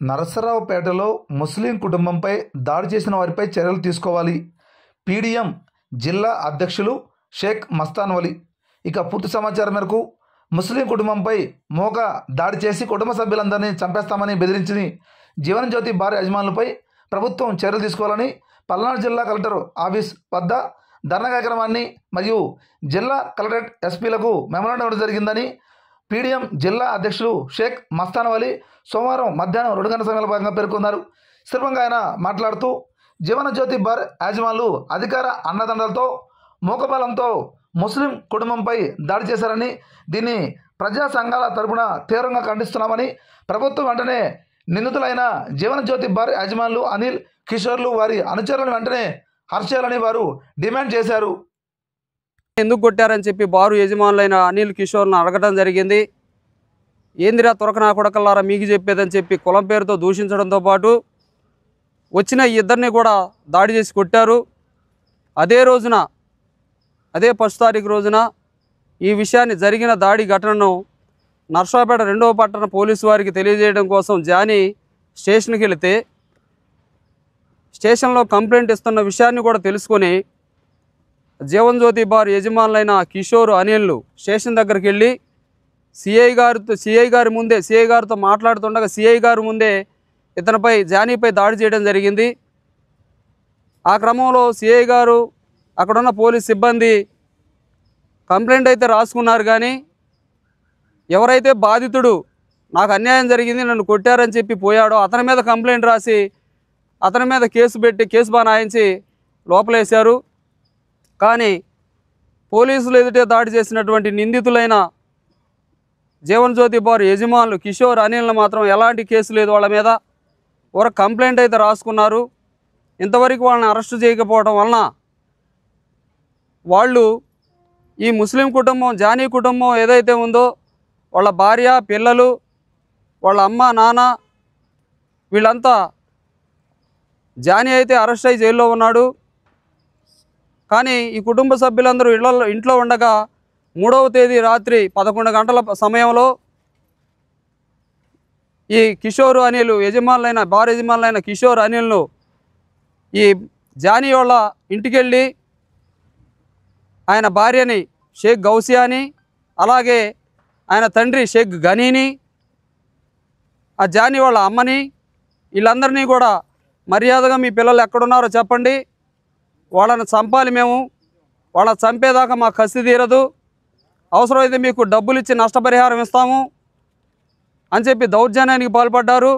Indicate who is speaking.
Speaker 1: నరసరావుపేటలో ముస్లిం కుటుంబంపై దాడి చేసిన వారిపై చర్యలు తీసుకోవాలి. పీడీఎం జిల్లా అధ్యక్షులు షేక్ మస్తాన్ వలి. ఇక పూర్తి సమాచారం మేరకు ముస్లిం కుటుంబంపై మోక దాడి చేసి కుటుంబ సభ్యులందరినీ చంపేస్తామని బెదిరించి జీవనజ్యోతి బార్ యజమానులపై ప్రభుత్వం చర్యలు తీసుకోవాలని పల్నాడు జిల్లా కలెక్టర్ ఆఫీస్ వద్ద ధర్నా కార్యక్రమాన్ని మరియు జిల్లా కలెక్టరేట్ ఎస్పీలకు మెమోరాండం ఇవ్వడం జరిగిందని పీడీఎం జిల్లా అధ్యక్షులు షేక్ మస్తాన్ వలి సోమవారం మధ్యాహ్నం 2 గంటల సమయంలో భాగంగా పేర్కొన్నారు. సందర్భంగా ఆయన మాట్లాడుతూ జీవనజ్యోతి బార్ యాజమానులు అధికార అండదండలతో మూకబలంతో ముస్లిం కుటుంబంపై దాడి చేశారని, దీన్ని ప్రజా సంఘాల తరపున తీవ్రంగా ఖండిస్తున్నామని, ప్రభుత్వం వెంటనే నిందితులైన జీవనజ్యోతి బార్ యాజమానులు అనిల్, కిషోర్లు వారి అనుచరులను వెంటనే అరెస్ట్ చేయాలని వారు డిమాండ్ చేశారు.
Speaker 2: ఎందుకు కొట్టారని చెప్పి బారు యజమానులైన అనిల్, కిషోర్ను అడగడం జరిగింది. ఏందిరా తురకనా కొడకల్లారా మీకు చెప్పేదని చెప్పి కులం పేరుతో దూషించడంతో పాటు వచ్చిన ఈ ఇద్దరిని కూడా దాడి చేసి కొట్టారు. అదే రోజున, అదే 1 తారీఖు రోజున ఈ విషయాన్ని జరిగిన దాడి ఘటనను నర్సాపేట 2వ పట్టణ పోలీసు వారికి తెలియజేయడం కోసం జానీ స్టేషన్కి వెళితే స్టేషన్లో కంప్లైంట్ ఇస్తున్న విషయాన్ని కూడా తెలుసుకొని జీవనజ్యోతి బార్ యజమానులైన కిషోర్, అనిల్లు స్టేషన్ దగ్గరికి వెళ్ళి సిఐ గారితో మాట్లాడుతుండగా సిఐ గారి ముందే ఇతనిపై, జానీపై దాడి చేయడం జరిగింది. ఆ క్రమంలో సిఐ గారు, అక్కడున్న పోలీస్ సిబ్బంది కంప్లైంట్ అయితే రాసుకున్నారు. కానీ ఎవరైతే బాధితుడు నాకు అన్యాయం జరిగింది, నన్ను కొట్టారని చెప్పి పోయాడో అతని మీద కంప్లైంట్ రాసి అతని మీద కేసు పెట్టి కేసు బనాయించి లోపలేశారు. కానీ పోలీసులు ఎదుటే దాడి చేసినటువంటి నిందితులైన జీవనజ్యోతి బార్ యజమానులు కిషోర్, అనిల్ను మాత్రం ఎలాంటి కేసు లేదు వాళ్ళ మీద. ఒక కంప్లైంట్ అయితే రాసుకున్నారు. ఇంతవరకు వాళ్ళని అరెస్టు చేయకపోవడం వలన వాళ్ళు ఈ ముస్లిం కుటుంబం, జానీ కుటుంబం ఏదైతే ఉందో వాళ్ళ భార్య, పిల్లలు, వాళ్ళ అమ్మ, నాన్న వీళ్ళంతా, జానీ అయితే అరెస్ట్ అయ్యి జైల్లో ఉన్నాడు. కానీ ఈ కుటుంబ సభ్యులందరూ ఇంట్లో ఉండగా 3వ తేదీ రాత్రి 11 గంటల సమయంలో ఈ కిషోర్, అనిల్ బార్ యజమానులైన కిషోర్, అనిల్ను ఈ జానీ వాళ్ళ ఇంటికెళ్ళి ఆయన భార్యని షేక్ గౌసియాని, అలాగే ఆయన తండ్రి షేక్ గనీని, ఆ జానీ వాళ్ళ అమ్మని, వీళ్ళందరినీ కూడా మర్యాదగా మీ పిల్లలు ఎక్కడున్నారో చెప్పండి, వాళ్ళని చంపాలి, మేము వాళ్ళని చంపేదాకా మాకు కసి తీరదు, అవసరమైతే మీకు డబ్బులు ఇచ్చి నష్టపరిహారం ఇస్తాము అని చెప్పి దౌర్జన్యానికి పాల్పడ్డారు.